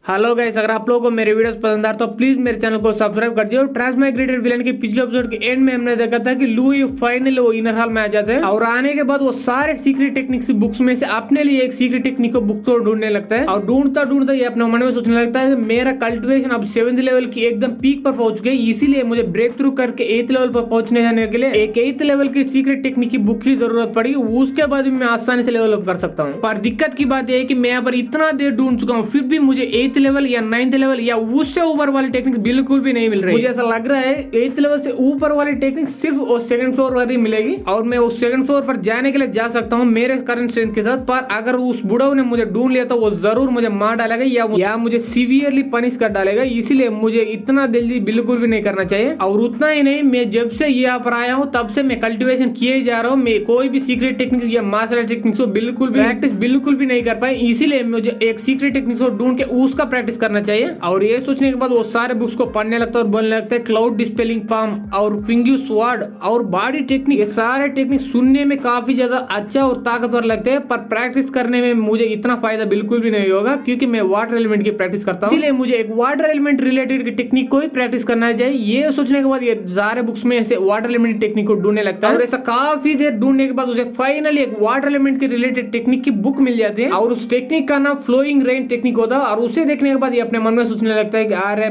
Hello guys, अगर आप लोगों को मेरे वीडियोस पसंद आ तो प्लीज मेरे चैनल को सब्सक्राइब कर दियो। ट्रांसमाइग्रेटेड विलेन के पिछले एपिसोड के एंड में हमने देखा था कि लुई फाइनली वो इनर हॉल में आ जाते हैं और आने के बाद वो सारे सीक्रेट टेक्निक्स बुक्स में से अपने लिए एक सीक्रेट टेक्निक को बुक को ढूंढने लगता है और ढूंढता ढूंढता ये अपने मन में सोचने लगता है मेरा कल्टिवेशन अब 7th लेवल की एकदम पीक पर पहुंच गई, इसीलिए मुझे ब्रेक थ्रू करके 8th लेवल पर पहुंचने जाने के लिए एक 8th लेवल की सीक्रेट टेक्निक की बुक की जरूरत पड़ी। उसके बाद भी मैं आसानी से लेवल अप कर सकता हूँ, पर दिक्कत की बात यह है कि मैं यहाँ पर इतना देर ढूंढ चुका हूँ, फिर भी मुझे 8th लेवल या 9th लेवल या उससे ऊपर वाली टेक्निक बिल्कुल भी नहीं मिल रही। मुझे ऐसा लग रहा है 8th लेवल से ऊपर वाली टेक्निक सिर्फ उस 2nd फ्लोर वाली मिलेगी और मैं उस 2nd फ्लोर पर जाने के लिए जा सकता हूँ मेरे करंट स्ट्रेंथ के साथ। पर अगर उस बुढ़ाऊ ने मुझे ढूंढ लिया तो वो जरूर मुझे मार डालेगा या मुझे सीवियरली पनिश कर डालेगा, इसीलिए मुझे इतना जल्दी बिल्कुल भी नहीं करना चाहिए। और उतना ही नहीं, मैं जब से यहाँ पर आया हूँ तब से मैं कल्टिवेशन किए जा रहा हूँ, मैं कोई भी सीक्रेट टेक्निक या मार्शल टेक्निक्स को बिल्कुल भी प्रैक्टिस बिल्कुल भी नहीं कर पाए, इसीलिए मुझे एक सीक्रेट टेक्निक को ढूंढ के उसका प्रैक्टिस करना चाहिए। और ये सोचने के बाद वो सारे बुक्स को पढ़ने लगता है और बोलने लगता है क्लाउड डिस्पेलिंग पाम और क्विंग्यू स्वॉर्ड और बॉडी टेक्निक, ये सारे टेक्निक सुनने में काफी ज्यादा अच्छा और ताकतवर लगते हैं, पर प्रैक्टिस करने में मुझे इतना फायदा बिल्कुल भी नहीं होगा क्योंकि मैं वाटर एलिमेंट की प्रैक्टिस करता हूँ, इसलिए मुझे एक वाटर एलिमेंट रिलेटेड की टेक्निक को ही प्रैक्टिस करना चाहिए। ये सोचने के बाद ये सारे बुक्स में ऐसे वाटर एलिमेंट टेक्निक को ढूंढने लगता है और ऐसा काफी देर ढूंढने के बाद उसे फाइनली एक वाटर एलिमेंट के रिलेटेड टेक्निक की बुक मिल जाती है और उस टेक्निक का नाम फ्लोइंग रेन टेक्निक होता है। और उसे देखने के बाद ये अपने मन में सोचने लगता है कि अरे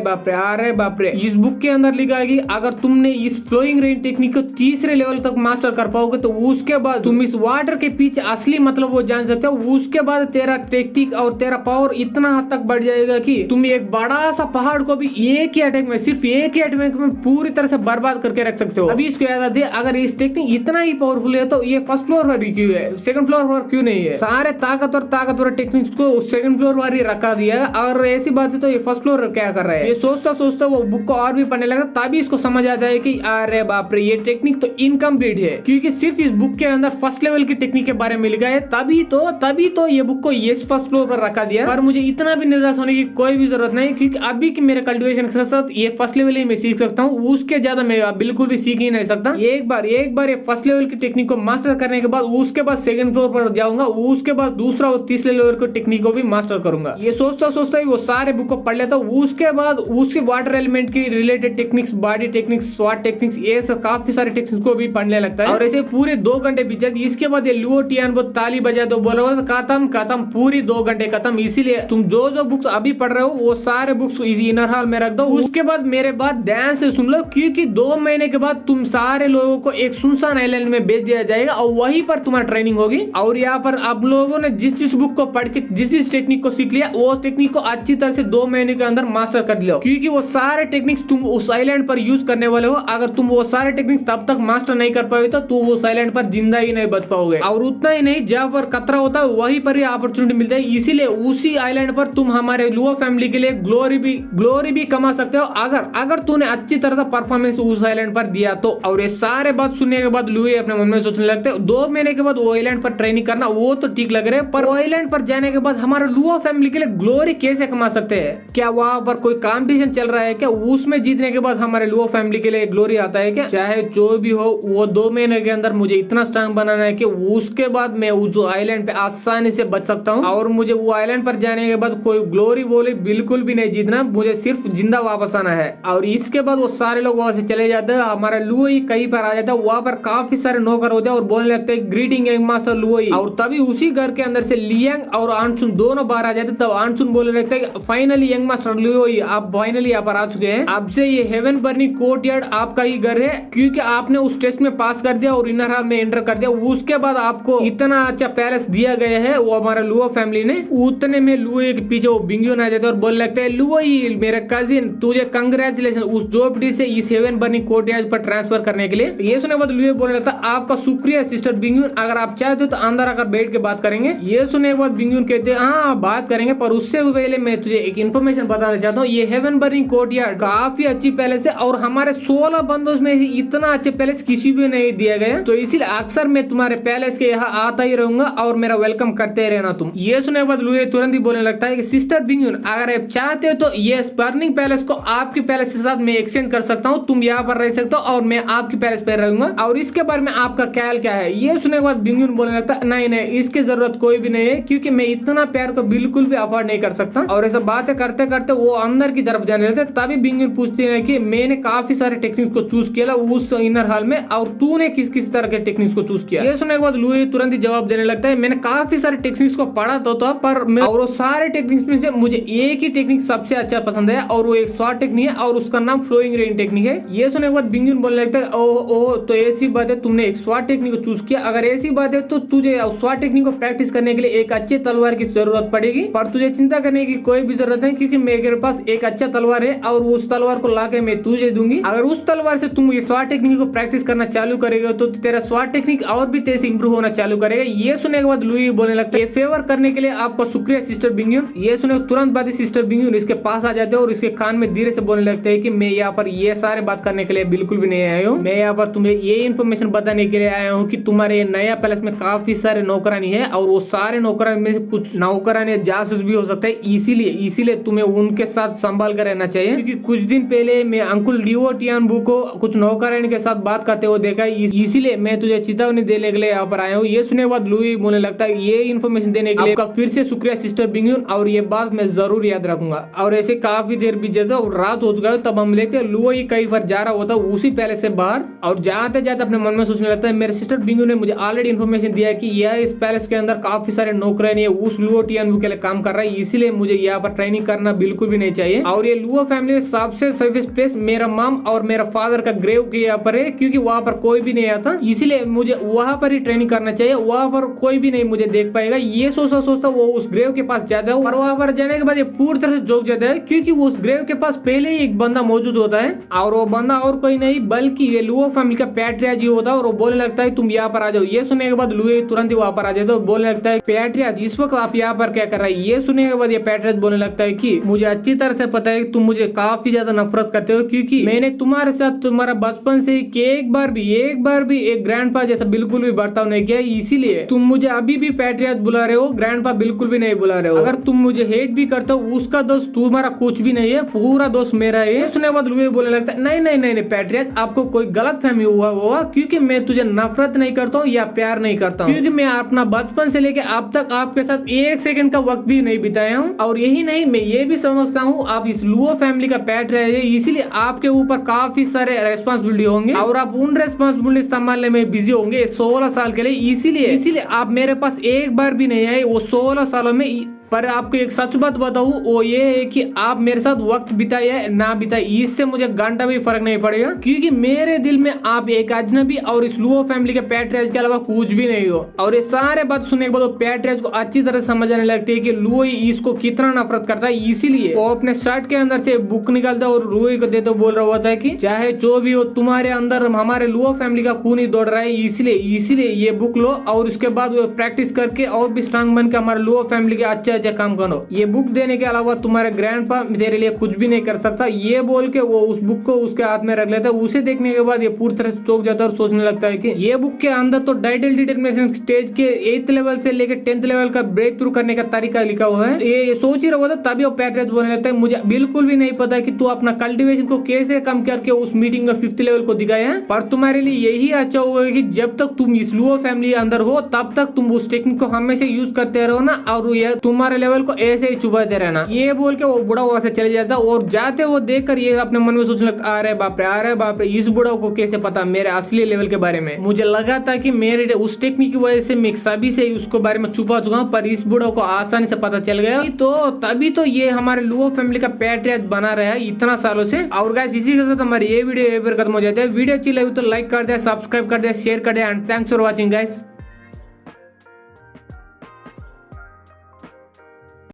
बाप रे, इस बुक के अंदर लिखा है कि अगर तुमने इस फ्लोइंग रेन टेक्निक को 3रे लेवल तक मास्टर कर पाओगे तो उसके बाद तुम इस वाटर के पीछे असली मतलब वो जान सकते हो। उसके बाद तेरा टेक्निक और तेरा पावर इतना हद तक बढ़ जाएगा कि तुम एक बड़ा सा पहाड़ को भी एक ही अटैक में, सिर्फ एक ही अटैक में पूरी तरह से बर्बाद करके रख सकते हो। अभी इसको याद आती है, अगर इस टेक्निक इतना ही पावरफुल है तो ये 1st फ्लोर पर क्यों है, 2nd फ्लोर पर क्यों नहीं है? सारे ताकतवर टेक्निक्स को 2nd फ्लोर पर ही रखा दिया और ऐसी बात है तो ये 1st फ्लोर क्या कर रहा है? ये सोचता वो बुक को और भी पढ़ने लगा, तभी इसको समझ आता है कि अरे बाप रे, ये टेक्निक तो इनकम्प्लीट है क्योंकि सिर्फ इस बुक के अंदर 1st लेवल की टेक्निक के बारे में लिखा है, तभी तो ये बुक को ये 1st फ्लोर पर रखा दिया। पर मुझे इतना भी निराश होने की कोई भी जरूरत नहीं क्योंकि अभी की मेरे कल्टिवेशन के साथ ये 1st लेवल ही मैं सीख सकता हूँ, उसके ज्यादा मैं बिल्कुल भी सीख ही नहीं सकता। एक बार ये 1st लेवल की टेक्निक को मास्टर करने के बाद उसके बाद 2nd फ्लोर पर जाऊंगा, उसके बाद दूसरा और 3रे लेवल की टेक्निक को भी मास्टर करूंगा। ये सोचता ही वो सारे बुक को पढ़ लेता हूँ। उसके बाद उसके वाटर एलिमेंट की related techniques, body techniques, sword techniques, ये सब काफी सारे टेक्निक्स को भी पढ़ने लगता है और ऐसे पूरे 2 घंटे बीत जाते। इसके बाद ये लुओ टियान वो ताली बजा दो बोला खत्म, पूरी 2 घंटे खत्म। इसीलिए तुम जो बुक्स अभी पढ़ रहे हो वो सारे बुक्स इसी इनर हॉल में रख दो। उसके बाद मेरे बात ध्यान से सुन लो क्योंकि 2 महीने के बाद तुम सारे लोगों को एक सुनसान आइलैंड में भेज दिया जाएगा और वहीं पर तुम्हारी ट्रेनिंग होगी। और यहाँ पर आप लोगों ने जिस बुक को पढ़ के जिस टेक्निक को सीख लिया वो टेक्निक को अच्छी तरह से 2 महीने के अंदर मास्टर कर लिया क्योंकि वो सारे टेक्निक्स तुम उस आइलैंड पर यूज करने वाले हो। अगर तुम वो सारे टेक्निक्स तब तक मास्टर नहीं कर पाओगे तो तुम उस आइलैंड पर जिंदा ही नहीं बच पाओगे। और उतना ही नहीं, जहाँ पर खतरा होता है वहीं पर ही अपॉर्चुनिटी मिलता है, इसीलिए उसी आइलैंड पर तुम हमारे लुओ फैमिली के लिए ग्लोरी भी कमा सकते हो अगर तूने अच्छी तरह से परफॉर्मेंस उस आइलैंड पर दिया तो। और ये सारे बात सुनने के बाद लुई अपने मन में सोचने लगते हैं 2 महीने के बाद वो आइलैंड पर ट्रेनिंग करना वो तो ठीक लग रहा है, पर आइलैंड पर जाने के बाद हमारे लुओ फैमिली के लिए ग्लोरी कैसे कमा सकते हैं? क्या वहां पर कोई कॉम्पिटिशन चल रहा है क्या? उसमें जीतने के बाद हमारे लुओ फैमिली के लिए ग्लोरी आता है क्या? चाहे जो भी हो, वो 2 महीने के अंदर मुझे इतना स्ट्रांग बनाना है कि उसके बाद मैं उस आइलैंड पे आसानी से बच सकता हूँ और मुझे वो आइलैंड पर जाने के बाद कोई ग्लोरी वोली बिल्कुल भी नहीं जीतना, मुझे सिर्फ जिंदा वापस आना है। और इसके बाद वो सारे लोग वहां से चले जाते हैं, हमारा लुई कहीं पर आ जाता है, वहां पर काफी सारे नौकर होते हैं और बोलने लगते हैं ग्रीटिंग यंग मास्टर लुई। और तभी उसी घर के अंदर से लियांग और आनसुन दोनों बाहर आ जाते हैं। तब आनसुन बोलने लगता है फाइनली यंग मास्टर लुई आप फाइनली यहाँ पर आ चुके हैं, अब से ये हेवन बर्निंग कोर्टयार्ड आपका ही घर है क्योंकि आपने उस टेस्ट में पास कर दिया और इनर हॉल में एंटर कर दिया। उसके बाद आपको इतना अच्छा पैलेस दिया गया है वो हमारा लुओ फैमिली ने। उतने में लुई के पीछे वो बिंगियोन आ जाते हैं और बोलने लगते हैं लुई मेरे कजिन तुझे कंग्रेचुलेशन उस जॉब से इस हेवन बर्निंग कोर्टयार्ड पर ट्रांसफर करने के लिए। ये सुनने के बाद लुई बोलने लगता है आपका शुक्रिया सिस्टर बिंगियोन, अगर आप चाहते हो तो अंदर आकर बैठ के बात करेंगे। ये सुनने के बाद बिंगियोन कहते हैं हाँ बात करेंगे, पर उससे पहले मैं तुझे एक इन्फॉर्मेशन बताना चाहता हूँ। ये हेवन बर्निंग कोर्टयार्ड काफी अच्छी पैलेस है और हमारे 16 बंदों में से इतना अच्छे पैलेस किसी भी नहीं दिया गया, तो इसीलिए अक्सर मैं तुम्हारे पैलेस के यहाँ आता ही रहूंगा और मेरा वेलकम करते रहना तुम। ये सुनने के बाद लुई तुरंत ही बोलने लगता है कि सिस्टर बिंगियोन अगर आप चाहते हो तो ये बर्निंग पैलेस को आपके पैलेस के साथ मैं एक्सचेंज कर सकता हूँ, तुम यहाँ पर रह सकते हो और मैं आपकी पैलेस पर रहूंगा और इसके बारे में आपका ख्याल क्या है? ये सुनने के बाद बिंगियोन बोलने लगता है नहीं इसकी जरूरत कोई भी नहीं है क्योंकि मैं इतना प्यार को बिल्कुल भी अफोर्ड नहीं कर सकता। और ऐसा बातें करते करते वो अंदर की तरफ जाने लगते। तभी बिंगुन पूछती है कि मैंने काफी सारे टेक्निक्स को चूज किया उस इनर हॉल में, और तूने किस किस तरह के टेक्निक्स को चूज किया। ये सुनने के बाद लुई तुरंत ही जवाब देने लगता है, मैंने काफी सारे टेक्निक्स को पढ़ा तो था, पर और वो सारे टेक्निक्स में से मुझे एक ही टेक्निक सबसे अच्छा पसंद है, और वो एक शॉर्ट टेक्निक है और उसका नाम फ्लोइंग रेन टेक्निक है। ये सुनने के बाद बिंगुन बोलने लगता है, ओ तो ऐसी बात है, तुमने एक शॉर्ट टेक्निक को चूज किया। अगर ऐसी बात है तो तुझे शॉर्ट टेक्निक को प्रैक्टिस करने के लिए एक अच्छे तलवार की जरूरत पड़ेगी, पर तुझे चिंता करने की कोई भी जरूरत नहीं, क्योंकि मेरे पास एक अच्छा तलवार है और उस तलवार को लाके मैं तुझे दूंगी। अगर उस तलवार से तुम ये शॉर्ट टेक्निक को प्रैक्टिस करना चालू करेगा तो तेरा शॉर्ट टेक्निक और भी तेज इंप्रूव होना चालू करेगा। ये सुनने के बाद लुई बोलने लगता है, फेवर करने के लिए आपका शुक्रिया सिस्टर बिंगुन। ये सुने तुरंत बाद सिस्टर बिंगुन इसके पास आ जाते हैं और इसके कान में धीरे से बोलने लगते हैं कि मैं यहाँ पर ये सारे बात करने के लिए बिल्कुल भी नहीं आया हूँ, मैं यहाँ पर तुम्हें ये इन्फॉर्मेशन बताने के लिए आया हूँ कि तुम्हारे नया पैलेस में काफी सारे नौकरानी है, और वो सारे नौकरानी में से कुछ नौकरानी जासूस भी हो सकते हैं, इसीलिए तुम्हें उनके साथ संभाल कर रहना चाहिए। क्योंकि कुछ दिन पहले मैं अंकुल डिओ टियानबू को कुछ नौकरानी के साथ बात करते हुए देखा, इसीलिए मैं तुझे चेतावनी देने के लिए यहाँ पर आया हूँ। ये सुनने के बाद लुई बोलने लगता है, ये इन्फॉर्मेशन देने के लिए आपका फिर से शुक्रिया सिस्टर बिंगुन, और ये बात मैं जरूर याद रखूंगा। और ऐसे काफी देर बीत जाता और रात हो चुका है, तब हम लेके लुई कई बार जा रहा होता उसी पैलेस से बाहर, और जाते जाते अपने मन में सोचने लगता है, मेरे सिस्टर बिंगुन ने मुझे ऑलरेडी इन्फॉर्मेशन दिया है कि यह इस पैलेस के अंदर काफी सारे नौकरानी उस लुओ टियानबू के लिए काम कर रहा है, इसीलिए मुझे यहाँ पर ट्रेनिंग करना बिल्कुल भी नहीं चाहिए। और ये लुओ फैमिली सबसे सेफेस्ट प्लेस मेरा मॉम और मेरा फादर का ग्रेव के यहाँ पर है, क्योंकि वहाँ पर कोई भी नहीं आता, इसीलिए मुझे वहाँ पर ही ट्रेनिंग करना चाहिए, वहाँ पर कोई भी नहीं मुझे देख पाएगा। ये सोचता वो उस ग्रेव के पास जाता है, और वहाँ पर जाने के बाद ये पूरी तरह से जोक जाता है, क्योंकि उस ग्रेव के पास पहले ही एक बंदा मौजूद होता है, और वो बंदा और कोई नहीं बल्कि ये लुओ फैमिली का पैट्रियार्च ही होता है, और वो बोलने लगता है तुम यहाँ पर आ जाओ। ये सुनने के बाद लुई तुरंत ही वहाँ पर आ जाता है, बोलने लगता है, पैट्रियार्च इस वक्त आप यहाँ पर क्या कर रहा है। ये सुनने के बाद ये पैट्रियार्च बोलने लगता है कि मुझे अच्छी तरह से पता है कि तुम मुझे काफी ज्यादा नफरत करते हो, क्योंकि मैंने तुम्हारे साथ तुम्हारा बचपन से एक बार भी एक ग्रैंडपा जैसा बिल्कुल भी बर्ताव नहीं किया, इसीलिए तुम मुझे अभी भी पैट्रियार्च बुला रहे हो, ग्रैंडपा बिल्कुल भी नहीं बुला रहे हो। अगर तुम मुझे हेट भी करते हो उसका दोष तुम्हारा कुछ भी नहीं है, पूरा दोष मेरा है। सुनने के बाद लुई बोलने लगता है, नहीं पैट्रियार्च, आपको कोई गलत फहमी हुआ होगा, क्योंकि मैं तुझे नफरत नहीं करता हूँ या प्यार नहीं करता हूँ, क्योंकि मैं अपना बचपन से लेके अब तक आपके साथ एक सेकंड का वक्त भी नहीं बिताया हूँ। और यही नहीं, मैं ये भी समझता हूँ आप इस लुओ फैमिली का पैट्रियार्च है, इसीलिए आपके ऊपर काफी सारे रेस्पॉन्सिबिलिटी होंगे, और आप उन रेस्पॉन्सिबिलिटी संभालने में बिजी होंगे 16 साल के लिए, इसीलिए आप मेरे पास एक बार भी नहीं आए वो 16 सालों में। पर आपको एक सच बात बताऊं, वो ये है कि आप मेरे साथ वक्त बिताए या ना बिताए, इससे मुझे घंटा भी फर्क नहीं पड़ेगा, क्योंकि मेरे दिल में आप एक अजनबी और इस लुओ फैमिली के पैट्रियार्च के अलावा कुछ भी नहीं हो। और ये सारे बात सुनने के बाद पैट्रियार्च को अच्छी तरह समझ आने लगती है कि लुई इसको कितना नफरत करता है, इसीलिए वो अपने शर्ट के अंदर से बुक निकालता है और लुई को देते बोल रहा होता है कि चाहे जो भी हो, तुम्हारे अंदर हमारे लुओ फैमिली का खून ही दौड़ रहा है, इसीलिए ये बुक लो, और उसके बाद वो प्रैक्टिस करके और भी स्ट्रांग बन के हमारे लुओ फैमिली के अच्छे काम करो। ये बुक देने के अलावा तुम्हारे ग्रैंडपा तेरे लिए कुछ भी नहीं कर सकता। ये बोल के वो उस बुक को उसके हाथ में रख लेता है। उसे देखने के बाद ये पूरी तरह से चौंक जाता है और सोचने लगता है कि ये बुक के अंदर तो डाइटल डिटर्मिनेशन स्टेज के 8th लेवल से लेकर 10th लेवल का ब्रेक थ्रू करने का तरीका लिखा हुआ है। ये सोच ही रहा था, तभी वो पैट्रियार्च बोलने लगता है, मुझे बिल्कुल भी नहीं पता कि तू अपना कल्टिवेशन को कैसे कम करके उस मीटिंग में 5th लेवल को दिखाया है, पर तुम्हारे लिए यही अच्छा होगा कि जब तक तुम इस लुओ फैमिली अंदर हो तब तक तुम उस टेक्निक को हमेशा यूज करते रहो ना, और ये तुम्हारे लेवल को ऐसे ही चुपाते रहना। ये बोल के वो बुढ़ा वहां से चले जाता, और जाते वो देखकर ये अपने मन में सोचने लगता, अरे बाप रे, इस बुढ़ा को कैसे पता मेरे असली लेवल के बारे में। मुझे लगा था कि मेरे उस टेक्निक की वजह से मैं सभी से उसको बारे में छुपा चुका हूँ, पर इस बुढ़ा को आसानी से पता चल गया, तो तभी तो ये हमारे लुओ फैमिली का पैट्रियार्च बना रहा है इतना सालों से। और गाइस, इसी के साथ हमारी ये वीडियो खत्म हो जाता है। वीडियो अच्छी लगी तो लाइक कर दे, सब्सक्राइब कर दे, शेयर कर दे, and thanks for watching guys.